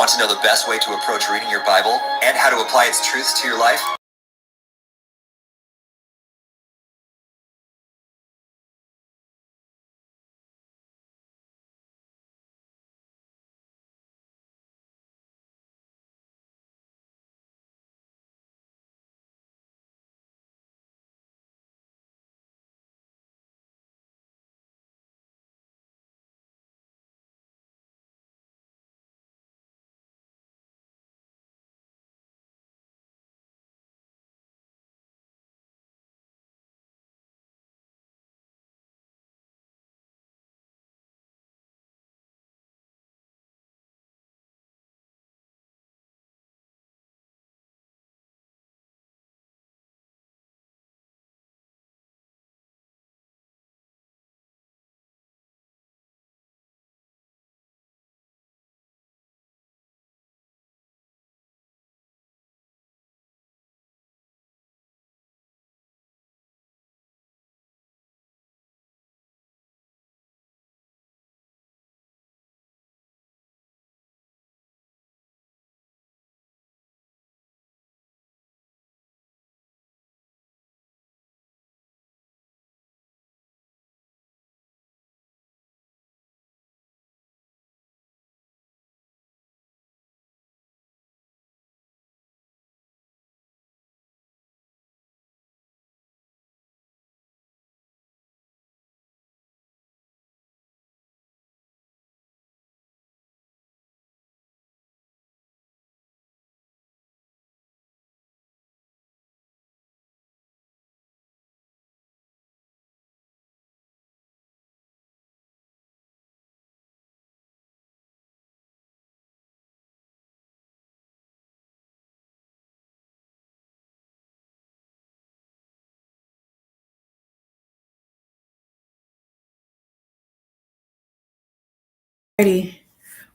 Want to know the best way to approach reading your Bible and how to apply its truths to your life?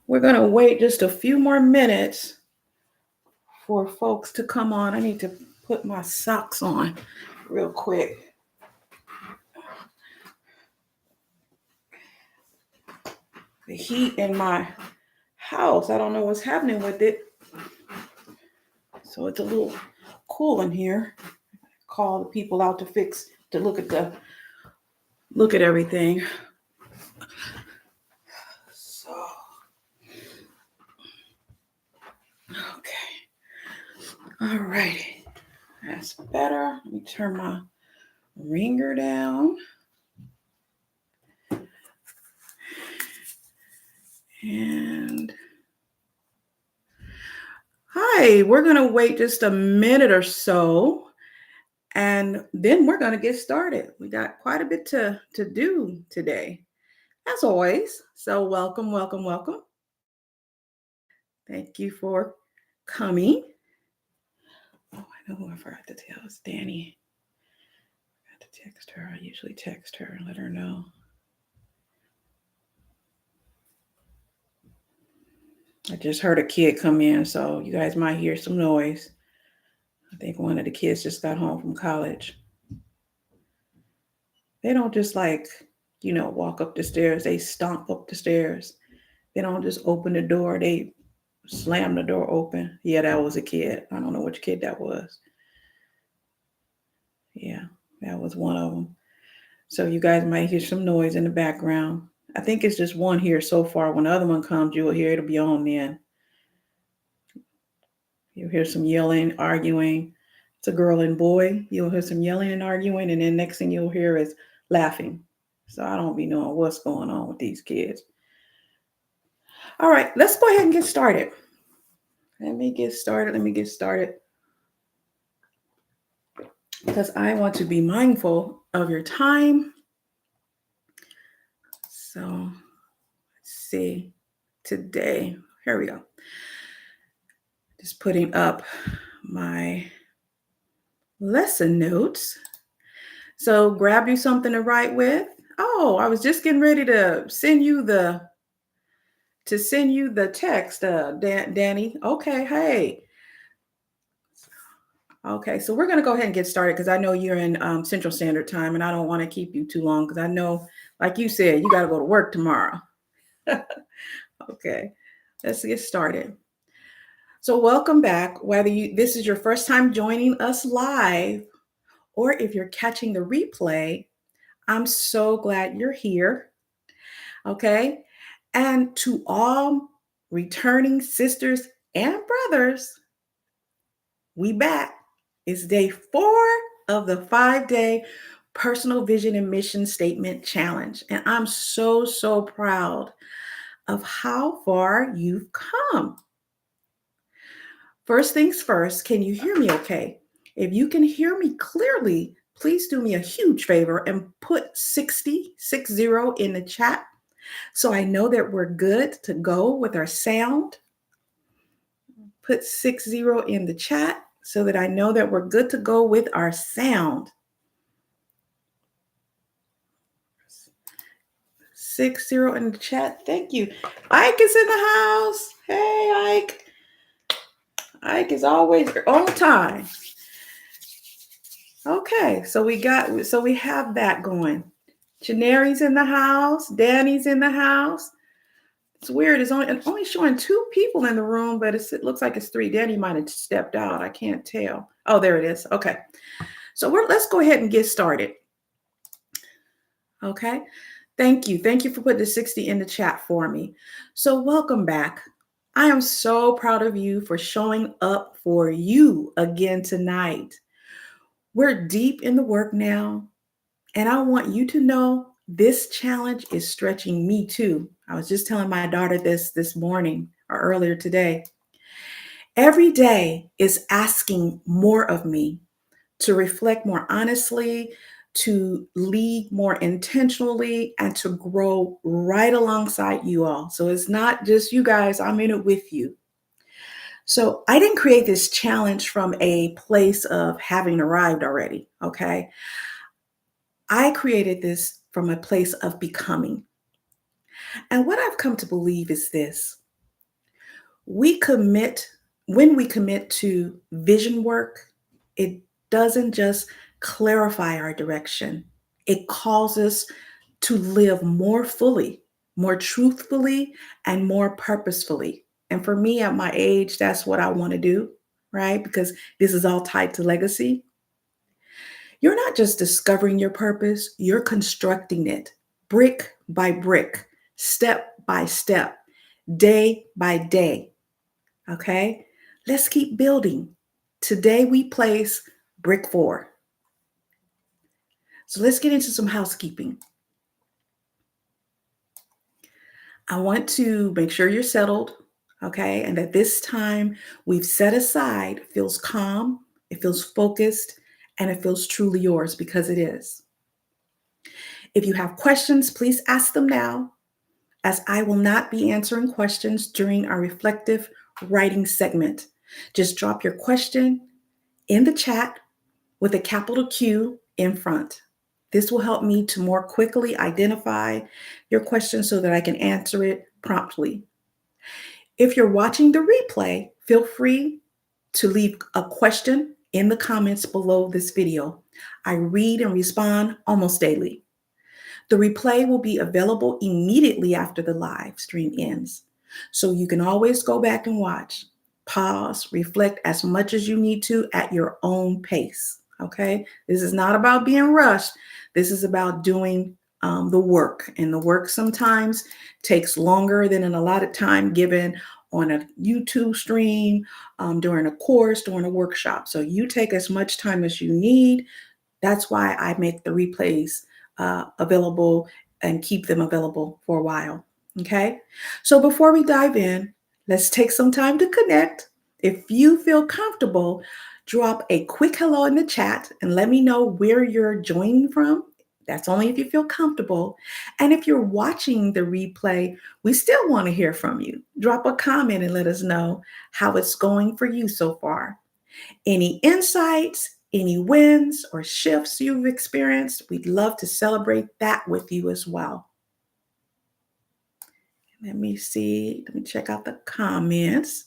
We're going to wait just a few more minutes for folks to come on. I need to put my socks on real quick. The heat in my house, I don't know what's happening with it. So it's a little cool in here. Call the people out to look at everything. So, okay. All righty. That's better. Let me turn my ringer down. And hi, we're going to wait just a minute or so, and then we're going to get started. We got quite a bit to do today, as always. So welcome, welcome, welcome. Thank you for coming. Oh, I know who I forgot to tell. It's Danny. I got to text her. I usually text her and let her know. I just heard a kid come in, so you guys might hear some noise. I think one of the kids just got home from college. They don't just walk up the stairs. They stomp up the stairs. They don't just open the door. They slam the door open. Yeah, that was a kid. I don't know which kid that was. Yeah, that was one of them. So you guys might hear some noise in the background. I think it's just one here so far. When the other one comes, you will hear it'll be on then. You'll hear some yelling, arguing. It's a girl and boy. You'll hear some yelling and arguing, and then next thing you'll hear is laughing. So I don't be knowing what's going on with these kids. All right, let's go ahead and get started. Let me get started. Because I want to be mindful of your time. So let's see. Today, here we go. Just putting up my lesson notes. So grab you something to write with. Oh, I was just getting ready to send you the text, Danny. Okay, hey. Okay, so we're going to go ahead and get started because I know you're in Central Standard Time and I don't want to keep you too long because I know, like you said, you got to go to work tomorrow. Okay, let's get started. So welcome back. Whether this is your first time joining us live or if you're catching the replay, I'm so glad you're here. Okay? And to all returning sisters and brothers, we back. It's day 4 of the 5-day personal vision and mission statement challenge. And I'm so proud of how far you've come. First things first, can you hear me okay? If you can hear me clearly, please do me a huge favor and put 60 in the chat so I know that we're good to go with our sound. Put 60 in the chat so that I know that we're good to go with our sound. 60 in the chat. Thank you. Ike is in the house. Hey, Ike. Ike is always on time. Okay, so we have that going. Janary's in the house. Danny's in the house. It's weird. It's only showing 2 people in the room, but it looks like it's 3. Danny might have stepped out. I can't tell. Oh, there it is. Okay. So let's go ahead and get started. Okay. Thank you. Thank you for putting the 60 in the chat for me. So welcome back. I am so proud of you for showing up for you again tonight. We're deep in the work now, and I want you to know this challenge is stretching me too. I was just telling my daughter this morning or earlier today. Every day is asking more of me to reflect more honestly, to lead more intentionally, and to grow right alongside you all. So it's not just you guys, I'm in it with you. So I didn't create this challenge from a place of having arrived already, okay? I created this from a place of becoming. And what I've come to believe is this. When we commit to vision work, it doesn't just clarify our direction. It calls us to live more fully, more truthfully, and more purposefully. And for me at my age, that's what I want to do, right? Because this is all tied to legacy. You're not just discovering your purpose, you're constructing it brick by brick, step by step, day by day. Okay, let's keep building. Today we place brick 4. So let's get into some housekeeping. I want to make sure you're settled, okay, and that this time we've set aside feels calm, it feels focused, and it feels truly yours because it is. If you have questions, please ask them now, as I will not be answering questions during our reflective writing segment. Just drop your question in the chat with a capital Q in front. This will help me to more quickly identify your question so that I can answer it promptly. If you're watching the replay, feel free to leave a question in the comments below this video. I read and respond almost daily. The replay will be available immediately after the live stream ends, so you can always go back and watch, pause, reflect as much as you need to at your own pace. Okay, this is not about being rushed. This is about doing the work, and the work sometimes takes longer than in a lot of time given on a YouTube stream, during a course, during a workshop. So you take as much time as you need. That's why I make the replays available and keep them available for a while. Okay, so before we dive in, let's take some time to connect. If you feel comfortable, drop a quick hello in the chat and let me know where you're joining from. That's only if you feel comfortable. And if you're watching the replay, we still want to hear from you. Drop a comment and let us know how it's going for you so far. Any insights, any wins or shifts you've experienced, we'd love to celebrate that with you as well. Let me check out the comments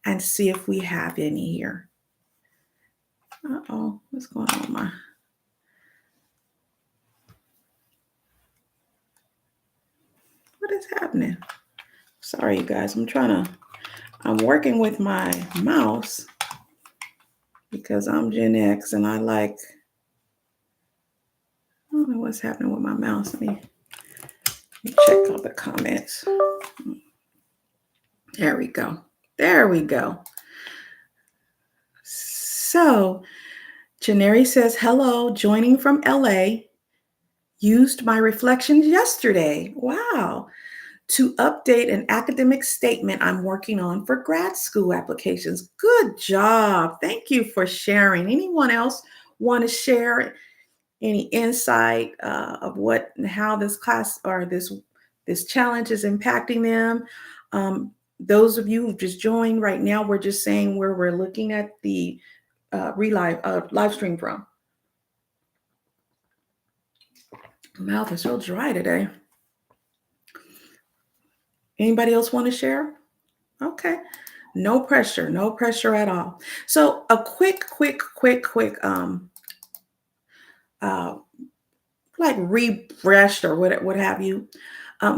and see if we have any here. Uh-oh, what's going on? What is happening? Sorry, you guys, I'm trying to I'm working with my mouse because I'm Gen X and I don't know what's happening with my mouse. Let me check out the comments. There we go. There we go. So, Janeri says, hello, joining from LA. Used my reflections yesterday. Wow. To update an academic statement I'm working on for grad school applications. Good job. Thank you for sharing. Anyone else want to share any insight of what and how this class or this challenge is impacting them? Those of you who just joined right now, we're just saying where we're looking at the live stream from. My mouth is so dry today. Anybody else want to share? Okay. No pressure at all. So a quick like refresh or what have you.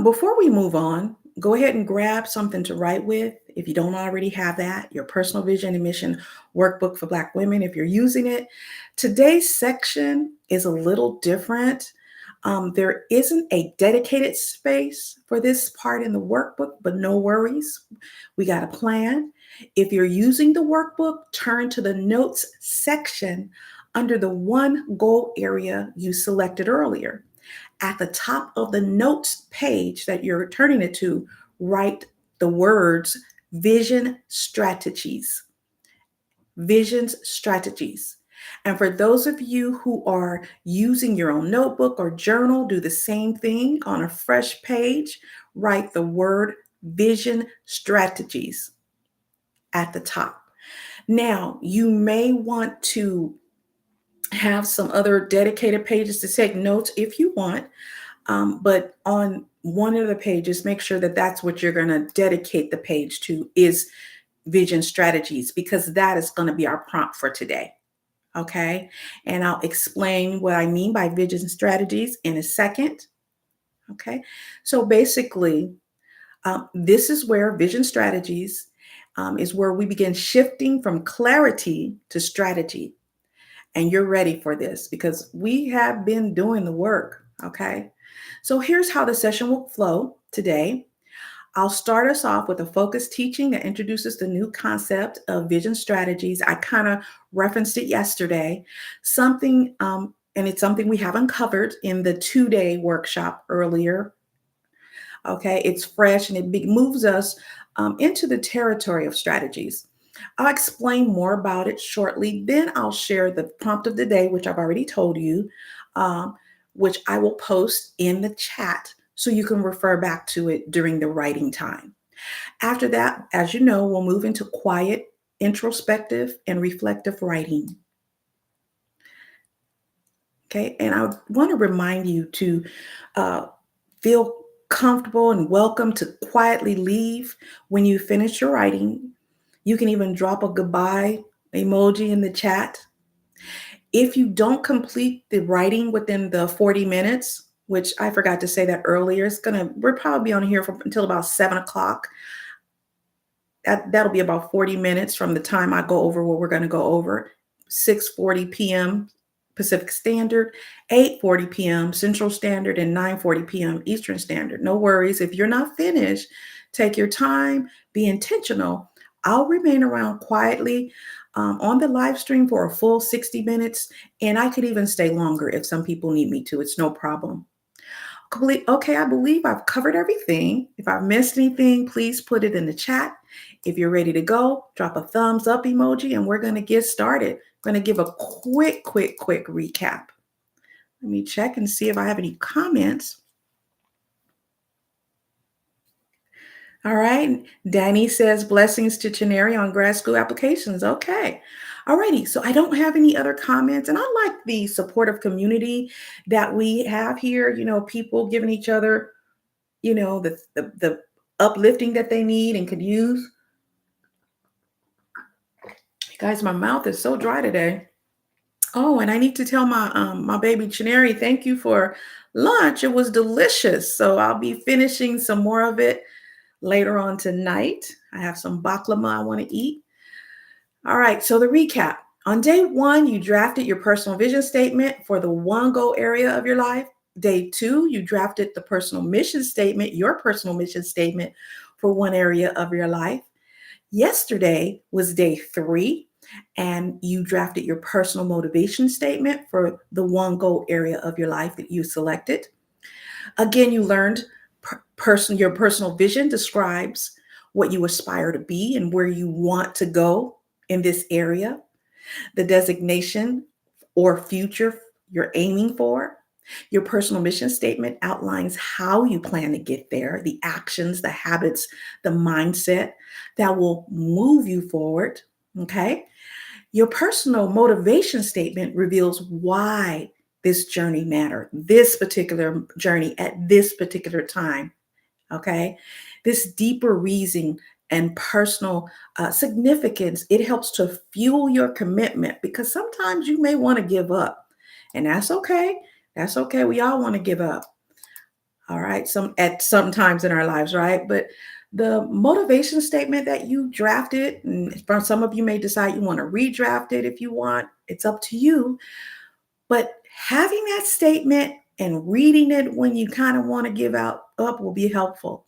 Before we move on, go ahead and grab something to write with. If you don't already have that, your personal vision and mission workbook for Black women, if you're using it. Today's section is a little different. There isn't a dedicated space for this part in the workbook, but no worries. We got a plan. If you're using the workbook, turn to the notes section under the one goal area you selected earlier. At the top of the notes page that you're turning it to, write the words vision strategies. Visions strategies. And for those of you who are using your own notebook or journal, do the same thing on a fresh page. Write the word vision strategies at the top. Now, you may want to have some other dedicated pages to take notes if you want, but on one of the pages, make sure that that's what you're going to dedicate the page to is vision strategies, because that is going to be our prompt for today. Okay. And I'll explain what I mean by vision strategies in a second. Okay. So basically, this is where vision strategies is where we begin shifting from clarity to strategy. And you're ready for this because we have been doing the work. Okay. So here's how the session will flow today. I'll start us off with a focused teaching that introduces the new concept of vision strategies. I kind of referenced it yesterday, and it's something we have uncovered in the 2-day workshop earlier. Okay, it's fresh and it moves us into the territory of strategies. I'll explain more about it shortly. Then I'll share the prompt of the day, which I've already told you, which I will post in the chat so you can refer back to it during the writing time. After that, as you know, we'll move into quiet, introspective, and reflective writing. Okay, and I want to remind you to feel comfortable and welcome to quietly leave when you finish your writing. You can even drop a goodbye emoji in the chat. If you don't complete the writing within the 40 minutes, which I forgot to say that earlier, we'll probably be on here until about 7 o'clock. That'll be about 40 minutes from the time I go over what we're going to go over. 6:40 p.m. Pacific Standard, 8:40 p.m. Central Standard, and 9:40 p.m. Eastern Standard. No worries. If you're not finished, take your time, be intentional. I'll remain around quietly on the live stream for a full 60 minutes, and I could even stay longer if some people need me to. It's no problem. Okay, I believe I've covered everything. If I've missed anything, please put it in the chat. If you're ready to go, drop a thumbs up emoji, and we're going to get started. I'm going to give a quick recap. Let me check and see if I have any comments. All right. Danny says, blessings to Chineri on grad school applications. Okay. All righty. So I don't have any other comments. And I like the supportive community that we have here. You know, people giving each other, you know, the uplifting that they need and could use. Guys, my mouth is so dry today. Oh, and I need to tell my baby Chineri, thank you for lunch. It was delicious. So I'll be finishing some more of it later on tonight. I have some baklava I want to eat. All right, so the recap. On day one, you drafted your personal vision statement for the one goal area of your life. Day two, you drafted the personal mission statement, your personal mission statement for one area of your life. Yesterday was day three, and you drafted your personal motivation statement for the one goal area of your life that you selected. Again, you learned your personal vision describes what you aspire to be and where you want to go in this area. The designation or future you're aiming for. Your personal mission statement outlines how you plan to get there, the actions, the habits, the mindset that will move you forward. Okay. Your personal motivation statement reveals why this journey mattered, this particular journey at this particular time. Okay. This deeper reason and personal significance, it helps to fuel your commitment because sometimes you may want to give up, and that's okay. That's okay. We all want to give up. All right. Sometimes in our lives, right? But the motivation statement that you drafted, and from some of you may decide you want to redraft it if you want. It's up to you. But having that statement and reading it when you kind of want to give up will be helpful.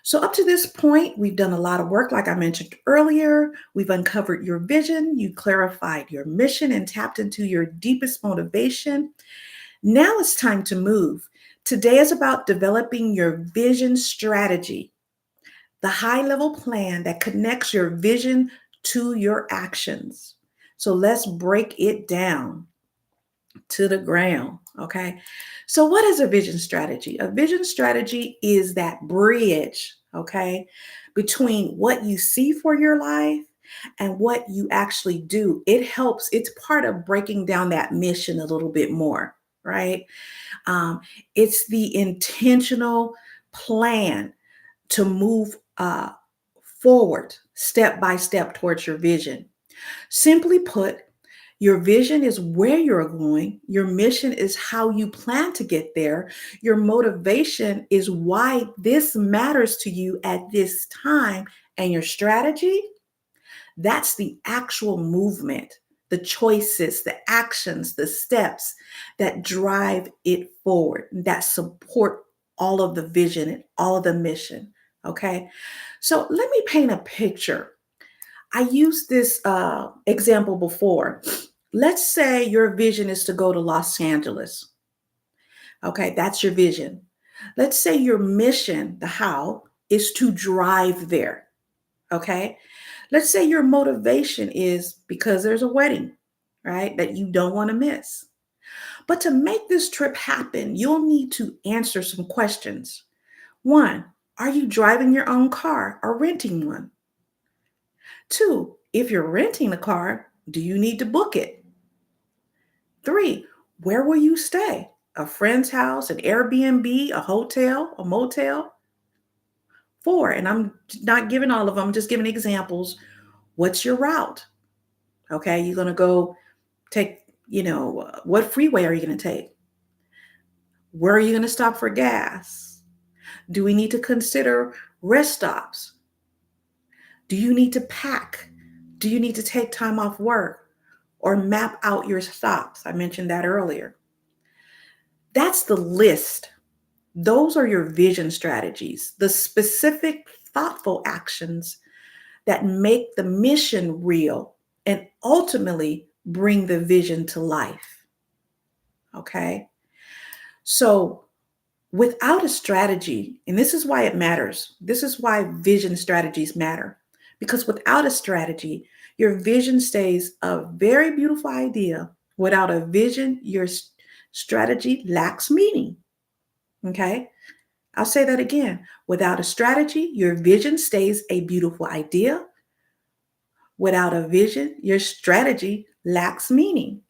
So, up to this point, we've done a lot of work. Like I mentioned earlier, we've uncovered your vision, you clarified your mission, and tapped into your deepest motivation. Now it's time to move. Today is about developing your vision strategy, the high level plan that connects your vision to your actions. So, let's break it down to the ground. Okay. So, what is a vision strategy? A vision strategy is that bridge, okay, between what you see for your life and what you actually do. It's part of breaking down that mission a little bit more, right? Um, it's the intentional plan to move forward step by step towards your vision. Simply put, your vision is where you're going. Your mission is how you plan to get there. Your motivation is why this matters to you at this time. And your strategy, that's the actual movement, the choices, the actions, the steps that drive it forward, that support all of the vision and all of the mission. Okay. So let me paint a picture. I used this example before. Let's say your vision is to go to Los Angeles. Okay, that's your vision. Let's say your mission, the how, is to drive there. Okay, let's say your motivation is because there's a wedding, right, that you don't want to miss. But to make this trip happen, you'll need to answer some questions. One, are you driving your own car or renting one? Two, if you're renting a car, do you need to book it? Three, where will you stay? A friend's house, an Airbnb, a hotel, a motel? Four, and I'm not giving all of them, I'm just giving examples. What's your route? Okay, you're going to go take, what freeway are you going to take? Where are you going to stop for gas? Do we need to consider rest stops? Do you need to pack? Do you need to take time off work or map out your stops? I mentioned that earlier. That's the list. Those are your vision strategies, the specific, thoughtful actions that make the mission real and ultimately bring the vision to life. Okay. So, without a strategy, and this is why it matters, this is why vision strategies matter, because without a strategy, your vision stays a very beautiful idea. Without a vision, your strategy lacks meaning. Okay. I'll say that again. Without a strategy, your vision stays a beautiful idea. Without a vision, your strategy lacks meaning,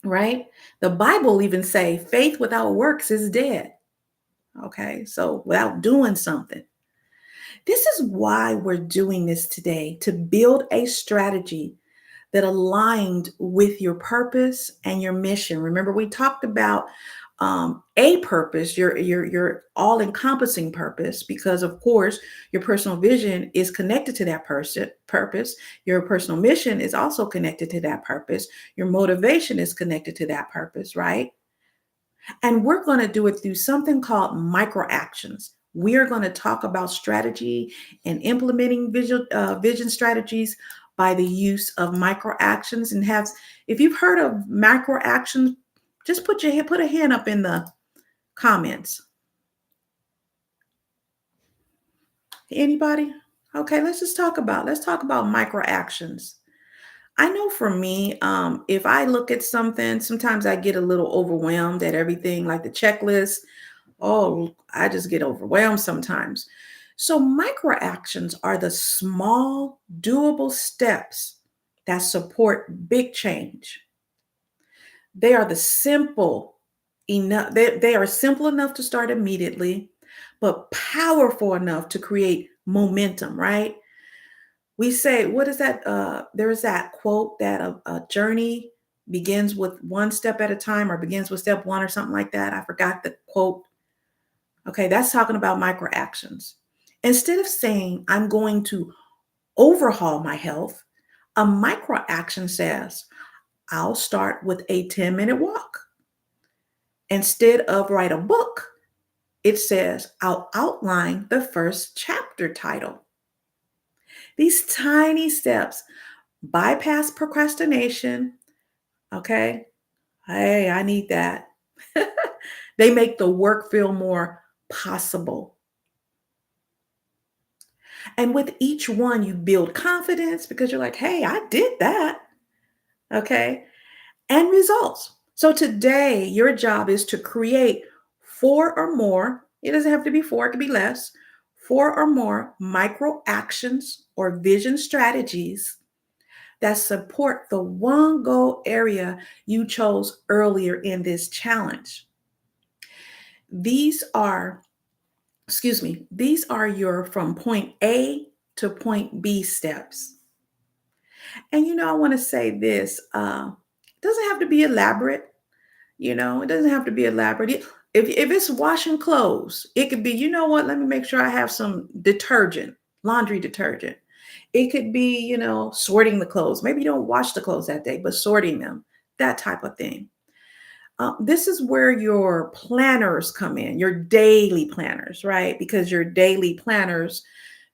right? The Bible even say faith without works is dead. Okay, so without doing something. This is why we're doing this today, to build a strategy that aligned with your purpose and your mission. Remember, we talked about a purpose, your all-encompassing purpose, because of course your personal vision is connected to that purpose. Your personal mission is also connected to that purpose. Your motivation is connected to that purpose, right? And we're going to do it through something called micro actions. We are going to talk about strategy and implementing vision strategies by the use of micro actions. And have, if you've heard of micro actions, just put a hand up in the comments. Anybody? Okay, let's talk about micro actions. I know for me, if I look at something, sometimes I get a little overwhelmed at everything, like the checklist. Oh, I just get overwhelmed sometimes. So, micro actions are the small, doable steps that support big change. They are the simple enough, they are simple enough to start immediately, but powerful enough to create momentum, right? We say, what is that? There is that quote that a journey begins with one step at a time, or begins with step one, or something like that. I forgot the quote. Okay, that's talking about micro actions. Instead of saying, I'm going to overhaul my health, a micro action says, I'll start with a 10-minute walk. Instead of write a book, it says, I'll outline the first chapter title. These tiny steps bypass procrastination. Okay. Hey, I need that. They make the work feel more possible. And with each one, you build confidence because you're like, hey, I did that. Okay. And results. So today, your job is to create 4 or more. It doesn't have to be 4, it could be less. 4 or more micro actions or vision strategies that support the one goal area you chose earlier in this challenge. These are, these are your from point A to point B steps. And I want to say this, it doesn't have to be elaborate. It doesn't have to be elaborate. If it's washing clothes, it could be, what, let me make sure I have some detergent, laundry detergent. It could be, sorting the clothes. Maybe you don't wash the clothes that day, but sorting them, that type of thing. This is where your planners come in, your daily planners, right? Because your daily planners,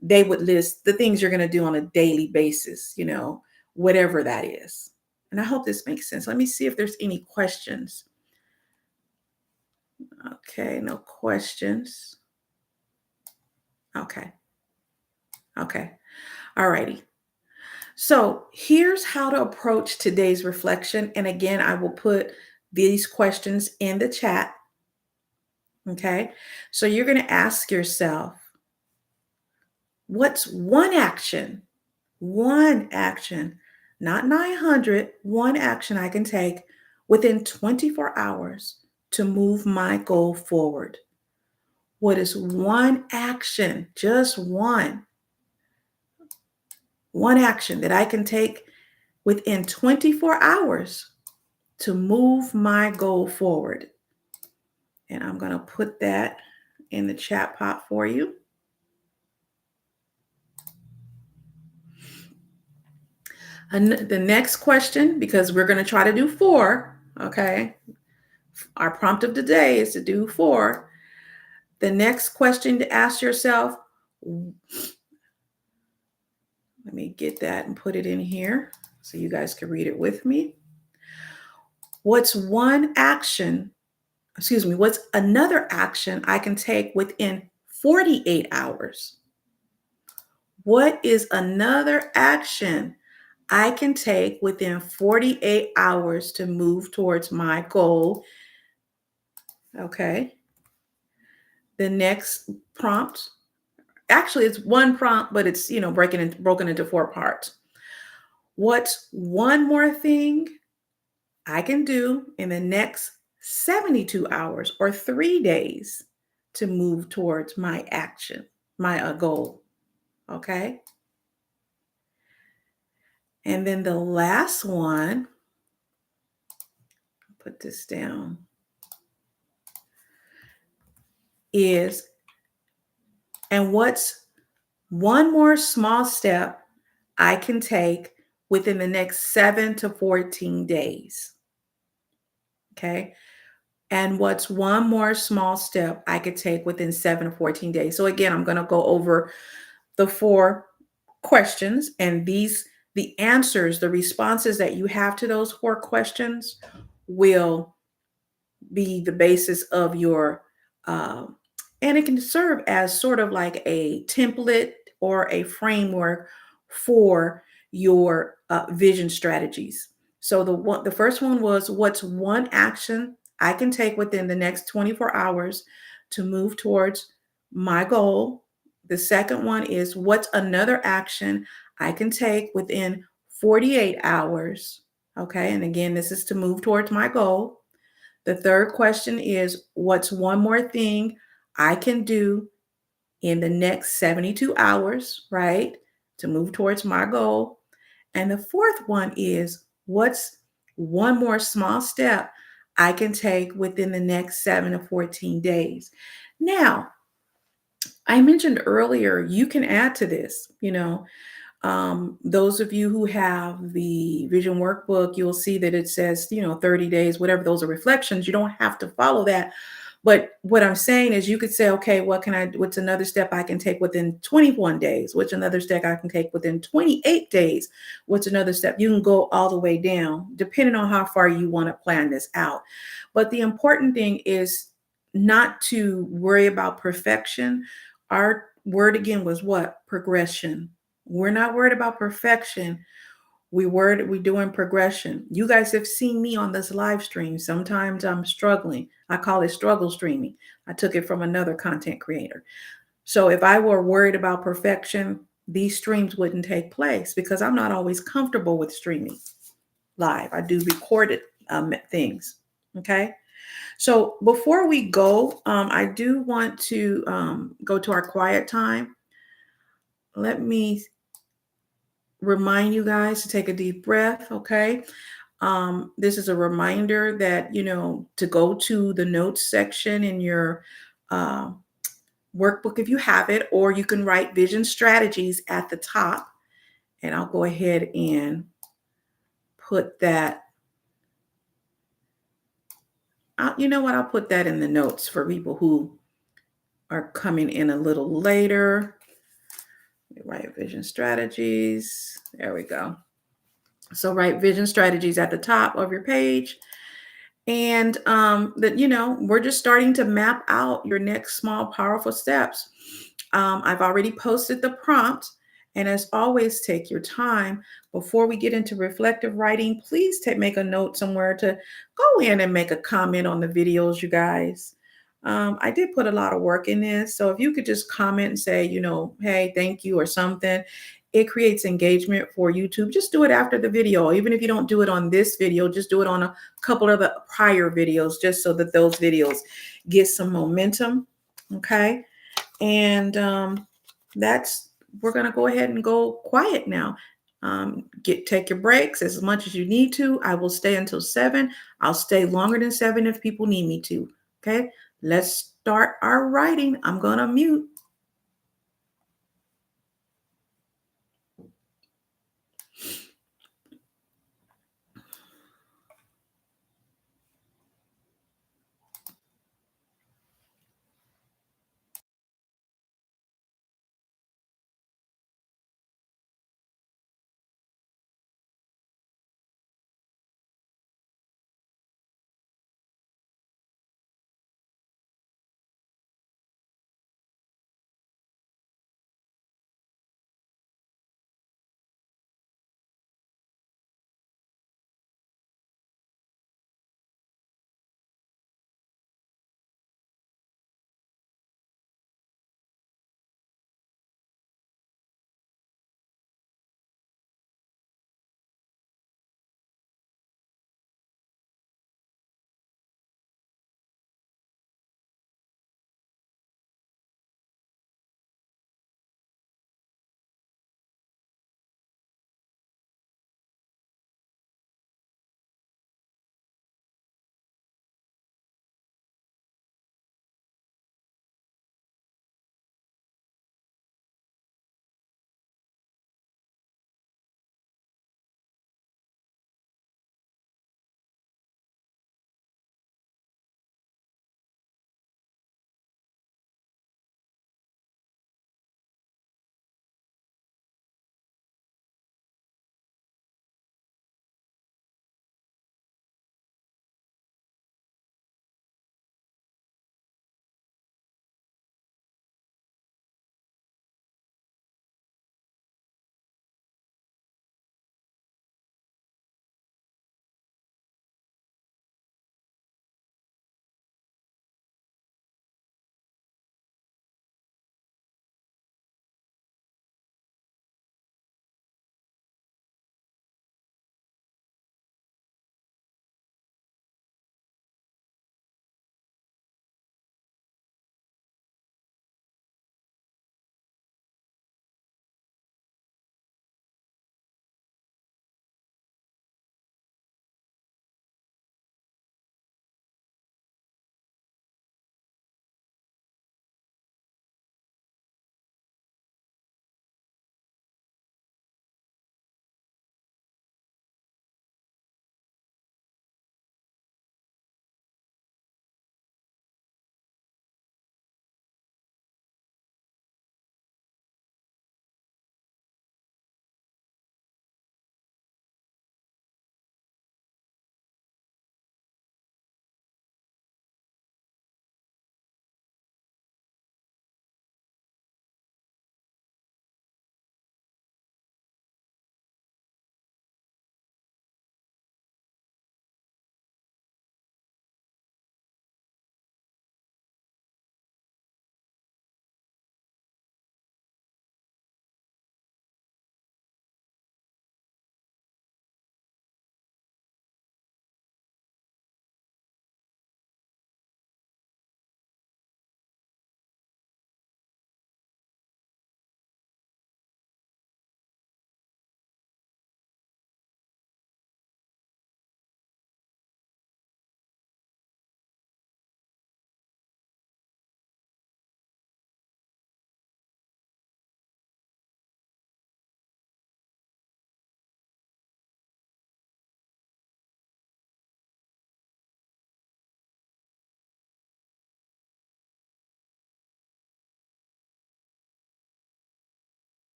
they would list the things you're going to do on a daily basis, whatever that is. And I hope this makes sense. Let me see if there's any questions. Okay, no questions. Okay. All righty. So here's how to approach today's reflection. And again, I will put these questions in the chat. Okay. So you're going to ask yourself, what's one action, not 900, one action I can take within 24 hours to move my goal forward? What is one action, just one action that I can take within 24 hours to move my goal forward? And I'm going to put that in the chat pot for you. And the next question, because we're going to try to do 4, okay? Our prompt of the day is to do 4. The next question to ask yourself, let me get that and put it in here so you guys can read it with me. What's another action I can take within 48 hours? What is another action I can take within 48 hours to move towards my goal? Okay. The next prompt, actually it's one prompt, but it's, broken into 4 parts. What's one more thing I can do in the next 72 hours or 3 days to move towards my action, my goal? Okay. And then the last one, put this down. is, and what's one more small step I can take within the next 7 to 14 days? Okay. And what's one more small step I could take within 7 to 14 days? So again, I'm going to go over the 4 questions, and the answers, the responses that you have to those 4 questions will be the basis of your um, and it can serve as sort of like a template or a framework for your vision strategies. So the first one was, what's one action I can take within the next 24 hours to move towards my goal? The second one is, what's another action I can take within 48 hours? Okay, and again, this is to move towards my goal. The third question is, what's one more thing I can do in the next 72 hours, right, to move towards my goal? And the fourth one is, what's one more small step I can take within the next 7 to 14 days? Now, I mentioned earlier, you can add to this, those of you who have the vision workbook, you'll see that it says, 30 days, whatever, those are reflections. You don't have to follow that. But what I'm saying is, you could say, okay, what's another step I can take within 21 days? What's another step I can take within 28 days? What's another step? You can go all the way down, depending on how far you want to plan this out. But the important thing is not to worry about perfection. Our word again was what? Progression. We're not worried about perfection. We're doing progression. You guys have seen me on this live stream. Sometimes I'm struggling. I call it struggle streaming. I took it from another content creator. So if I were worried about perfection, these streams wouldn't take place because I'm not always comfortable with streaming live. I do recorded things. Okay. So before we go, I do want to go to our quiet time. Let me remind you guys to take a deep breath. Okay. This is a reminder that, to go to the notes section in your uh, workbook if you have it, or you can write vision strategies at the top. And I'll go ahead and put that. You know what? I'll put that in the notes for people who are coming in a little later. Write vision strategies. There we go. So write vision strategies at the top of your page. And that, we're just starting to map out your next small, powerful steps. I've already posted the prompt. And as always, take your time. Before we get into reflective writing, please make a note somewhere to go in and make a comment on the videos, you guys. I did put a lot of work in this. So if you could just comment and say, hey, thank you or something, it creates engagement for YouTube. Just do it after the video. Even if you don't do it on this video, just do it on a couple of the prior videos, just so that those videos get some momentum. Okay. And we're going to go ahead and go quiet now. Take your breaks as much as you need to. I will stay until 7. I'll stay longer than 7 if people need me to. Okay. Let's start our writing. I'm going to mute.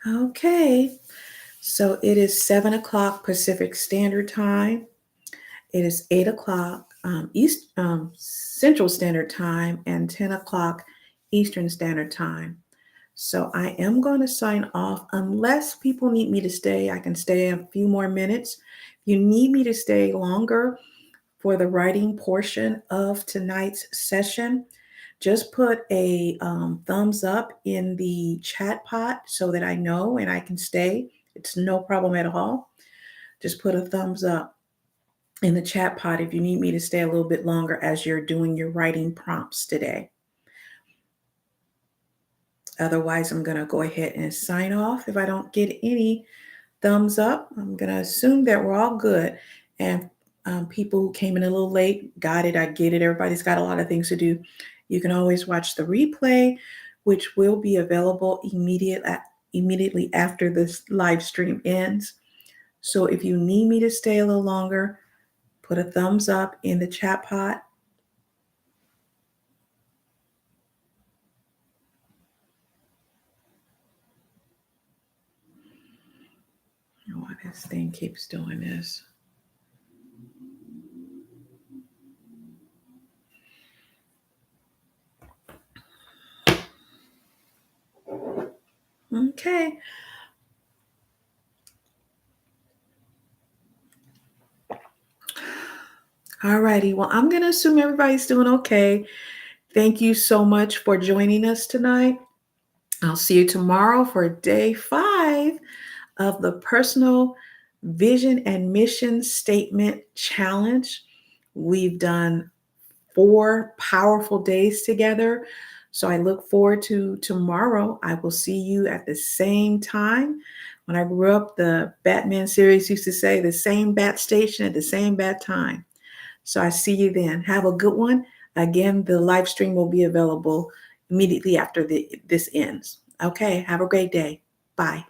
Okay, so it is 7 o'clock Pacific Standard Time. It is 8 o'clock Central Standard Time and 10 o'clock Eastern Standard Time. So I am going to sign off unless people need me to stay. I can stay a few more minutes. If you need me to stay longer for the writing portion of tonight's session, just put a thumbs up in the chat pot so that I know and I can stay. It's no problem at all. Just put a thumbs up in the chat pod if you need me to stay a little bit longer as you're doing your writing prompts today. Otherwise, I'm going to go ahead and sign off. If I don't get any thumbs up, I'm going to assume that we're all good. And people who came in a little late, got it, I get it. Everybody's got a lot of things to do. You can always watch the replay, which will be available immediately after this live stream ends. So if you need me to stay a little longer, put a thumbs up in the chat pod. Why this thing keeps doing this. Okay. All righty. Well, I'm going to assume everybody's doing okay. Thank you so much for joining us tonight. I'll see you tomorrow for day 5 of the Personal Vision and Mission Statement Challenge. We've done 4 powerful days together. So I look forward to tomorrow. I will see you at the same time. When I grew up, the Batman series used to say the same bat station at the same bat time. So I see you then. Have a good one. Again, the live stream will be available immediately after this ends. Okay, have a great day. Bye.